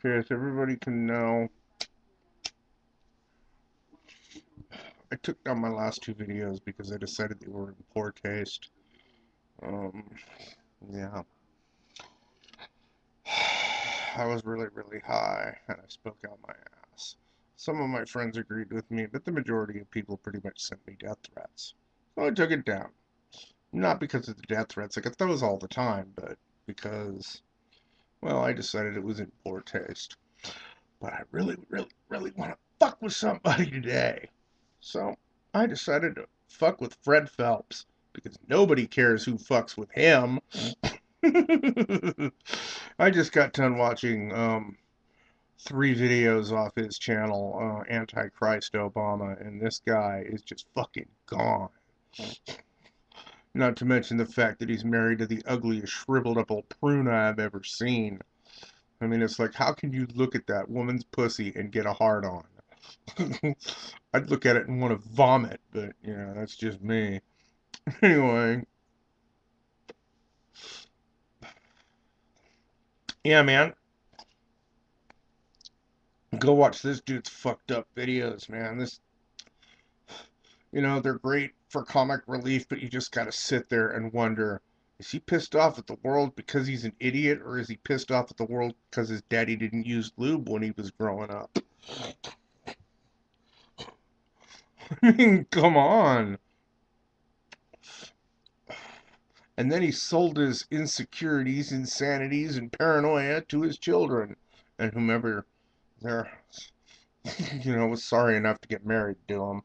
Okay, so everybody can know, I took down my last two videos because I decided they were in poor taste. Um, yeah. I was really, really high, and I spoke out my ass. Some of my friends agreed with me, but the majority of people pretty much sent me death threats. So I took it down. Not because of the death threats, I get those all the time, but because, well, I decided it was in poor taste. But I really, really, really want to fuck with somebody today. So I decided to fuck with Fred Phelps because nobody cares who fucks with him. I just got done watching three videos off his channel, Antichrist Obama, and this guy is just fucking gone. Not to mention the fact that he's married to the ugliest shriveled up old prune I've ever seen. I mean, it's like, how can you look at that woman's pussy and get a hard on? I'd look at it and want to vomit, but that's just me. Anyway, yeah, man, go watch this dude's fucked up videos, man. They're great for comic relief, but you just gotta sit there and wonder, is he pissed off at the world because he's an idiot, or is he pissed off at the world because his daddy didn't use lube when he was growing up? I mean, come on. And then he sold his insecurities, insanities, and paranoia to his children and whomever they're, was sorry enough to get married to him.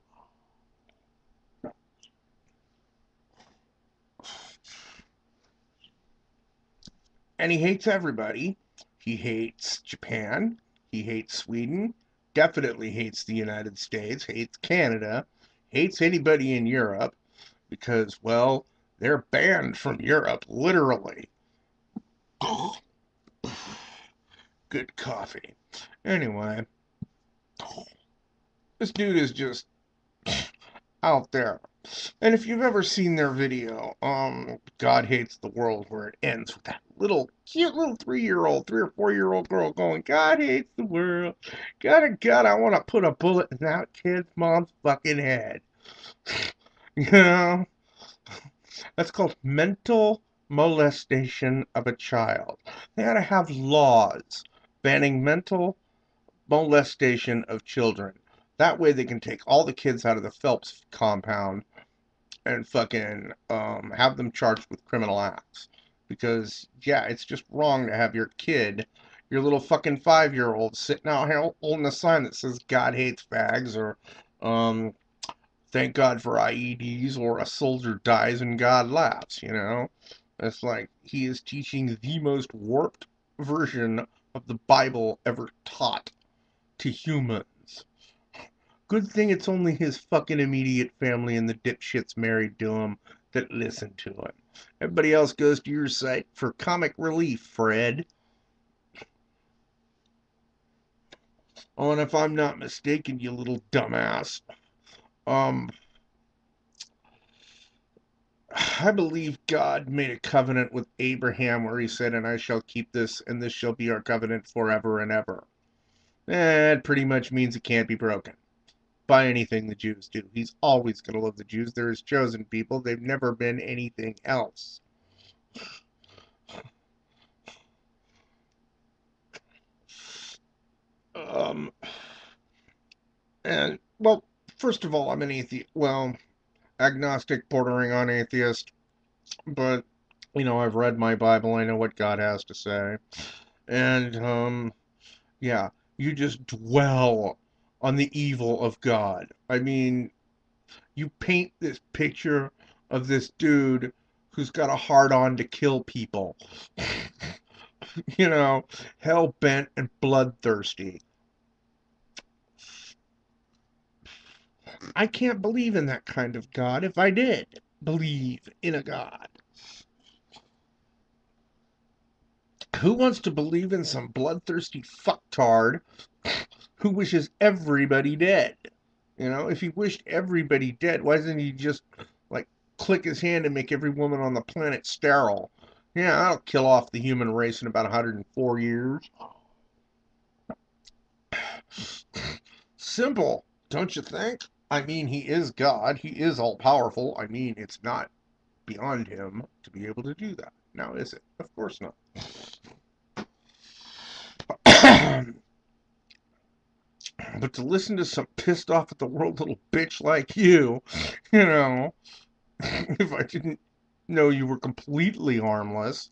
And he hates everybody. He hates Japan. He hates Sweden. Definitely hates the United States. Hates Canada. Hates anybody in Europe because, well, they're banned from Europe, literally. Good coffee. Anyway, this dude is just out there. And if you've ever seen their video, God Hates the World, where it ends with that little cute little 3-year-old, 3 or 4-year-old girl going, God hates the world. God, I want to put a bullet in that kid's mom's fucking head. You know? That's called mental molestation of a child. They ought to have laws banning mental molestation of children. That way they can take all the kids out of the Phelps compound and fucking have them charged with criminal acts. Because, yeah, it's just wrong to have your kid, your little fucking 5-year-old, sitting out here holding a sign that says God hates fags or um, thank God for IEDs or a soldier dies and God laughs. It's like he is teaching the most warped version of the Bible ever taught to humans. Good thing it's only his fucking immediate family and the dipshits married to him that listen to him. Everybody else goes to your site for comic relief, Fred. Oh, and if I'm not mistaken, you little dumbass, um, I believe God made a covenant with Abraham where he said, and I shall keep this, and this shall be our covenant forever and ever. That pretty much means it can't be broken by anything the Jews do. He's always going to love the Jews. They're his chosen people. They've never been anything else. Um, and, well, first of all, I'm an atheist. Well, agnostic, bordering on atheist. But, I've read my Bible. I know what God has to say. And, yeah, you just dwell on the evil of God. I mean, you paint this picture of this dude who's got a hard on to kill people. you know, Hell bent and bloodthirsty. I can't believe in that kind of God if I did believe in a God. Who wants to believe in some bloodthirsty fucktard who wishes everybody dead? If he wished everybody dead, why doesn't he just, like, click his hand and make every woman on the planet sterile? Yeah, that'll kill off the human race in about 104 years. Simple, don't you think? I mean, he is God. He is all powerful. I mean, it's not beyond him to be able to do that. Now, is it? Of course not. But to listen to some pissed off at the world little bitch like you know, if I didn't know you were completely harmless,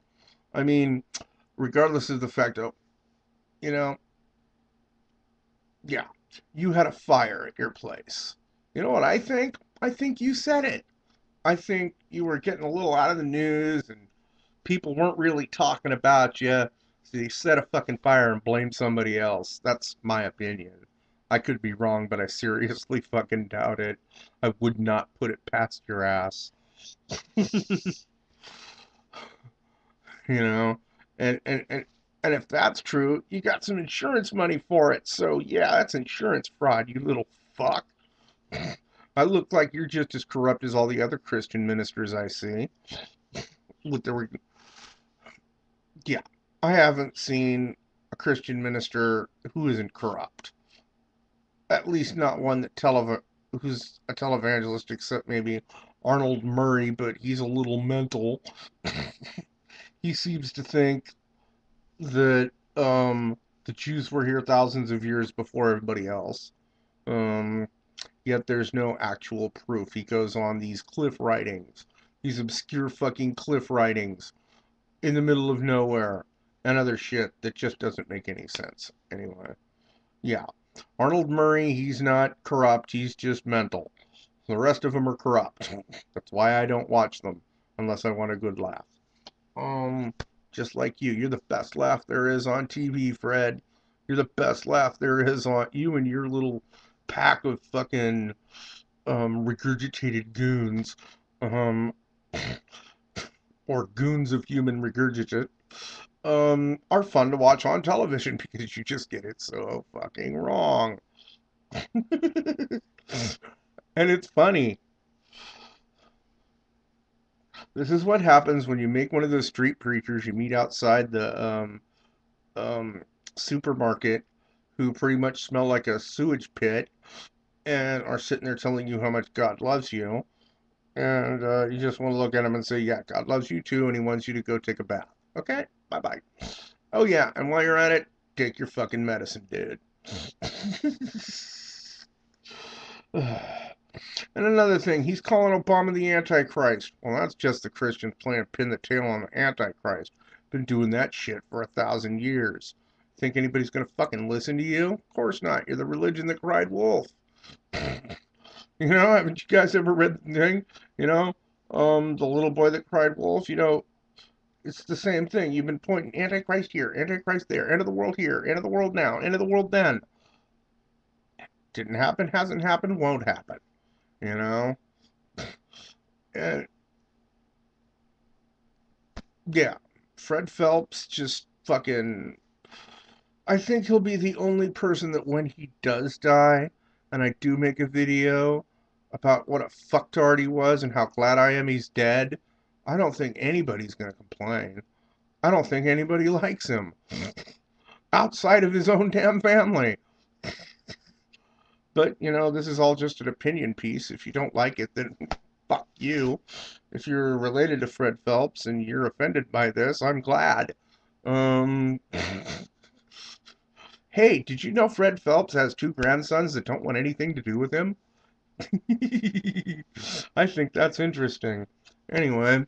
I mean, regardless of the fact of, you know, yeah, you had a fire at your place. You know what I think? I think you said it. I think you were getting a little out of the news and people weren't really talking about you. So you set a fucking fire and blame somebody else. That's my opinion. I could be wrong, but I seriously fucking doubt it. I would not put it past your ass. You know? And if that's true, you got some insurance money for it. So yeah, that's insurance fraud, you little fuck. I look like you're just as corrupt as all the other Christian ministers I see. With the yeah, I haven't seen a Christian minister who isn't corrupt. At least not one that who's a televangelist, except maybe Arnold Murray, but he's a little mental. He seems to think that the Jews were here thousands of years before everybody else. Um, Yet there's no actual proof. He goes on these cliff writings, these obscure fucking cliff writings in the middle of nowhere, and other shit that just doesn't make any sense. Anyway, yeah. Arnold Murray, he's not corrupt, he's just mental. The rest of them are corrupt. That's why I don't watch them unless I want a good laugh. Um, just like you. You're the best laugh there is on TV, Fred. You're the best laugh there is on you and your little pack of fucking regurgitated goons. Um, or goons of human regurgitate. Are fun to watch on television because you just get it so fucking wrong. And it's funny. This is what happens when you make one of those street preachers you meet outside the um, supermarket who pretty much smell like a sewage pit and are sitting there telling you how much God loves you. And you just want to look at them and say, yeah, God loves you too, and he wants you to go take a bath. Okay? Bye bye. Oh, yeah, and while you're at it, take your fucking medicine, dude. And another thing, he's calling Obama the Antichrist. Well, that's just the Christians playing pin the tail on the Antichrist. Been doing that shit for 1,000 years. Think anybody's gonna fucking listen to you? Of course not. You're the religion that cried wolf. You know, haven't you guys ever read the thing? You know, the little boy that cried wolf. You know, it's the same thing. You've been pointing Antichrist here, Antichrist there, end of the world here, end of the world now, end of the world then. Didn't happen, hasn't happened, won't happen. You know, and yeah, Fred Phelps just fucking. I think he'll be the only person that when he does die, and I do make a video about what a fucktard he was and how glad I am he's dead, I don't think anybody's gonna complain. I don't think anybody likes him outside of his own damn family. But, you know, this is all just an opinion piece. If you don't like it, then fuck you. If you're related to Fred Phelps and you're offended by this, I'm glad. Um, hey, did you know Fred Phelps has two grandsons that don't want anything to do with him? I think that's interesting. Anyway,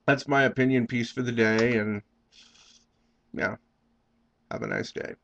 that's my opinion piece for the day, and yeah, have a nice day.